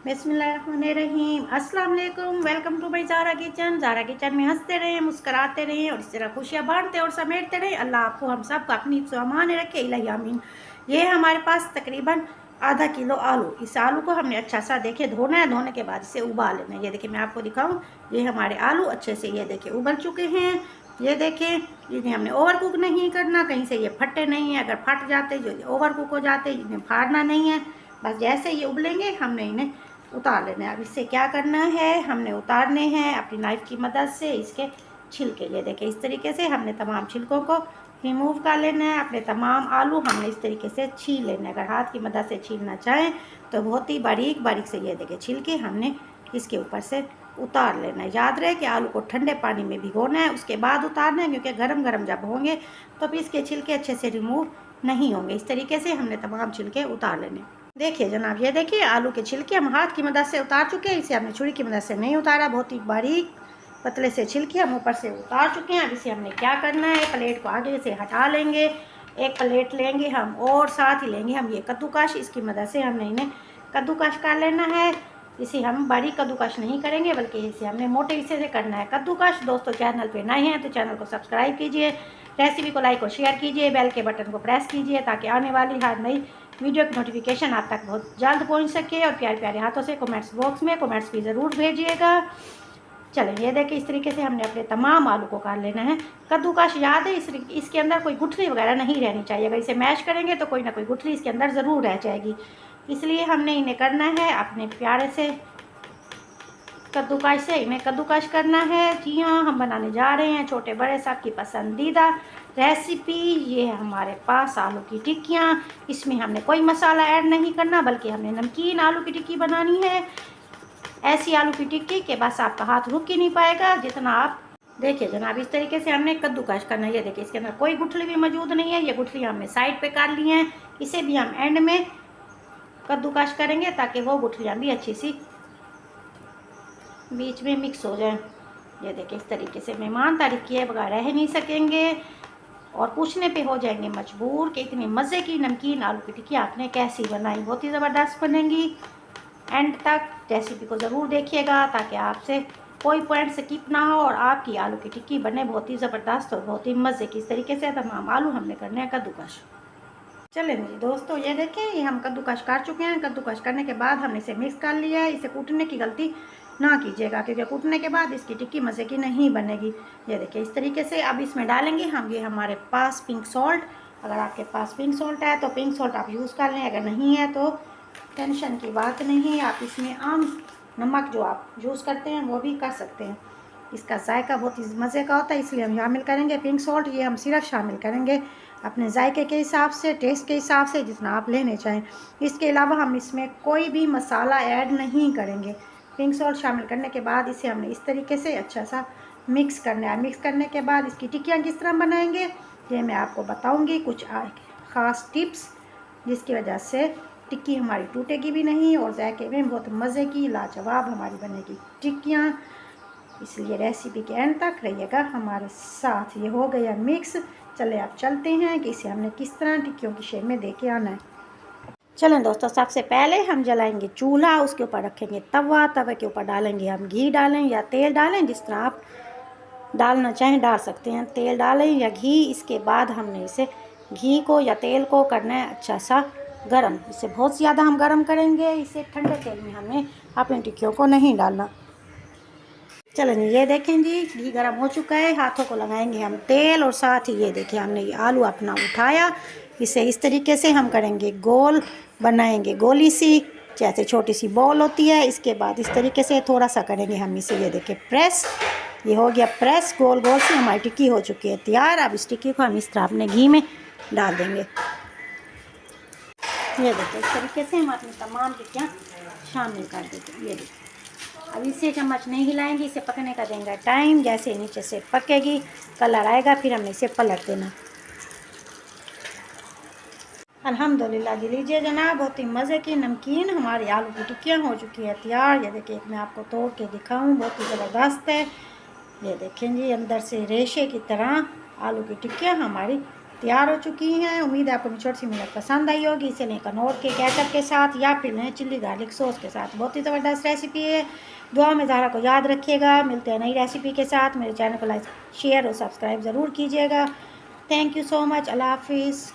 बिस्मिल्लाहिर्रहमानिर्रहीम। अस्सलाम वालेकुम। Welcome to my Zara kitchen. Zara kitchen में हंसते रहें, मुस्कराते रहें और इस तरह खुशियाँ बांटते और समेटते रहें। अल्लाह आपको हम सब का अपनी सामान रखे, इलाही आमीन। ये है हमारे पास तकरीबन आधा किलो आलू। इस आलू को हमने अच्छा सा देखे धोना है, धोने के बाद इसे उबाल लेना है। ये देखिए मैं आपको दिखाऊँ, ये हमारे आलू अच्छे से ये देखिए उबल चुके हैं। ये देखें, इन्हें हमने ओवर कुक नहीं करना, कहीं से ये फटे नहीं है। अगर फट जाते जो ओवर कुक हो जाते, इन्हें फाड़ना नहीं है। बस जैसे ये उबलेंगे हमने इन्हें उतार लेना है। अब इससे क्या करना है, हमने उतारने हैं अपनी नाइफ़ की मदद से इसके छिलके। ये देखिए इस तरीके से हमने तमाम छिलकों को रिमूव कर लेना है। अपने तमाम आलू हमने इस तरीके से छील लेना है। अगर हाथ की मदद से छीलना चाहें तो बहुत ही बारीक बारीक से ये देखिए छिलके हमने इसके ऊपर से उतार लेना है। याद रहे कि आलू को ठंडे पानी में भिगोना है, उसके बाद उतारना है, क्योंकि गरम गरम जब होंगे तो फिर इसके छिलके अच्छे से रिमूव नहीं होंगे। इस तरीके से हमने तमाम छिलके उतार लेने। देखिए जनाब, ये देखिए आलू के छिलके हम हाथ की मदद से उतार चुके हैं। इसे हमने छुरी की मदद से नहीं उतारा, बहुत ही बारीक पतले से छिलके हम ऊपर से उतार चुके हैं। अब इसे हमने क्या करना है, प्लेट को आगे से हटा लेंगे। एक प्लेट लेंगे हम और साथ ही लेंगे हम ये कद्दूकश। इसकी मदद से हमने इन्हें कद्दूकश कर लेना है। इसे हम बारीक कद्दूकश नहीं करेंगे, बल्कि इसे हमने मोटे हिस्से से करना है कद्दूकश। दोस्तों चैनल पे नए हैं तो चैनल को सब्सक्राइब कीजिए, रेसिपी को लाइक और शेयर कीजिए, बेल के बटन को प्रेस कीजिए ताकि आने वाली हर नई वीडियो की नोटिफिकेशन आप तक बहुत जल्द पहुंच सके। और प्यारे प्यारे हाथों से कमेंट्स बॉक्स में कमेंट्स भी ज़रूर भेजिएगा। चलें, ये देखिए इस तरीके से हमने अपने तमाम आलू को काट लेना है। कद्दूकश याद है, इसके अंदर कोई गुठली वगैरह नहीं रहनी चाहिए। अगर इसे मैश करेंगे तो कोई ना कोई गुठली इसके अंदर ज़रूर रह जाएगी, इसलिए हमने इन्हें करना है अपने प्यारे से कद्दूकश से इन्हें कद्दूकश करना है। जी हाँ, हम बनाने जा रहे हैं छोटे बड़े सबकी पसंदीदा रेसिपी। ये है हमारे पास आलू की टिक्कियाँ। इसमें हमने कोई मसाला ऐड नहीं करना, बल्कि हमने नमकीन आलू की टिक्की बनानी है। ऐसी आलू की टिक्की के बस आपका हाथ रुक ही नहीं पाएगा जितना आप। देखिए जनाब, इस तरीके से हमने कद्दूकश करना है। ये देखिए इसके अंदर कोई गुठली भी मौजूद नहीं है। ये गुठली हमने साइड पे काट ली हैं। इसे भी हम एंड में कद्दूकश करेंगे ताकि वो गुठलियाँ भी अच्छी सी बीच में मिक्स हो जाए। ये देखिए इस तरीके से मेहमान तारीफ किए बगैर रह नहीं सकेंगे और पूछने पे हो जाएंगे मजबूर कि इतनी मज़े की नमकीन आलू की टिक्की आपने कैसी बनाई। बहुत ही ज़बरदस्त बनेंगी। एंड तक रेसिपी को ज़रूर देखिएगा ताकि आपसे कोई पॉइंट स्किप ना हो और आपकी आलू की टिक्की बने बहुत ही ज़बरदस्त और बहुत ही मज़े की। इस तरीके से तमाम आलू हमने करने हैं कद्दूकश। चलें जी दोस्तों, ये देखें ये हम कद्दूकश कर चुके हैं। कद्दूकश करने के बाद हमने इसे मिक्स कर लिया है। इसे कूटने की गलती ना कीजिएगा, क्योंकि कूटने के बाद इसकी टिक्की मज़े की नहीं बनेगी। ये देखिए इस तरीके से। अब इसमें डालेंगे हम ये हमारे पास पिंक सॉल्ट। अगर आपके पास पिंक सॉल्ट है तो पिंक सॉल्ट आप यूज़ कर लें, अगर नहीं है तो टेंशन की बात नहीं। आप इसमें आम नमक जो आप यूज़ करते हैं वो भी कर सकते हैं। इसका जायका बहुत ही मज़े का होता है, इसलिए हम शामिल करेंगे पिंक सॉल्ट। ये हम सिर्फ शामिल करेंगे अपने जायके के हिसाब से, टेस्ट के हिसाब से, जितना आप लेने चाहें। इसके अलावा हम इसमें कोई भी मसाला ऐड नहीं करेंगे। पिंक सॉल्ट शामिल करने के बाद इसे हमने इस तरीके से अच्छा सा मिक्स करना है। मिक्स करने के बाद इसकी टिक्कियाँ किस तरह बनाएंगे ये मैं आपको बताऊँगी, कुछ ख़ास टिप्स जिसकी वजह से टिक्की हमारी टूटेगी भी नहीं और जायके में बहुत मज़े की लाजवाब हमारी बनेगी टिक्कियाँ। इसलिए रेसिपी के एंड तक रहिएगा हमारे साथ। ये हो गया मिक्स। चले आप चलते हैं कि इसे हमने किस तरह टिक्कियों की शेप में दे के आना है। चलें दोस्तों, सबसे पहले हम जलाएंगे चूल्हा, उसके ऊपर रखेंगे तवा। तवे के ऊपर डालेंगे हम घी डालें या तेल डालें, जिस तरह आप डालना चाहें डाल सकते हैं। तेल डालें या घी। इसके बाद हमने इसे घी को या तेल को करना है अच्छा सा गरम। इसे बहुत ज़्यादा हम गरम करेंगे, इसे ठंडे तेल में हमने अपनी टिक्कियों को नहीं डालना। चलें ये देखें जी, घी गरम हो चुका है। हाथों को लगाएंगे हम तेल और साथ ही ये देखिए हमने ये आलू अपना उठाया। इसे इस तरीके से हम करेंगे गोल, बनाएंगे गोली सी, जैसे छोटी सी बॉल होती है। इसके बाद इस तरीके से थोड़ा सा करेंगे हम इसे, ये देखिए प्रेस। ये हो गया प्रेस, गोल गोल से हमारी टिक्की हो चुकी है तैयार। अब इस टिक्की को हम इस तरह अपने घी में डाल देंगे। ये देखिए इस तरीके से हम अपनी तमाम टिक्कियाँ शामिल कर देते हैं। ये देखिए अब इसे चम्मच नहीं हिलाएंगे, इसे पकने का देंगे टाइम। जैसे नीचे से पकेगी, कलर आएगा, फिर हमें इसे पलट देना। अल्हम्दुलिल्लाह जी, लीजिए जनाब, बहुत ही मज़े की नमकीन हमारी आलू की टिक्कियाँ हो चुकी है तैयार। ये देखिए मैं आपको तोड़ के दिखाऊं, बहुत ही ज़बरदस्त है। ये देखें जी, अंदर से रेशे की तरह आलू की टिक्कियाँ हमारी तैयार हो चुकी हैं। उम्मीद है आपको मेरी छोटी सी मिनट पसंद आई होगी। इसे लेकर नोट के केचप के साथ या फिर लें चिल्ली गार्लिक सॉस के साथ। बहुत ही ज़बरदस्त रेसिपी है। दुआ में ज़हरा को याद रखिएगा। मिलते हैं नई रेसिपी के साथ। मेरे चैनल को लाइक शेयर और सब्सक्राइब ज़रूर कीजिएगा। Thank you so much. अल्लाह हाफिज़।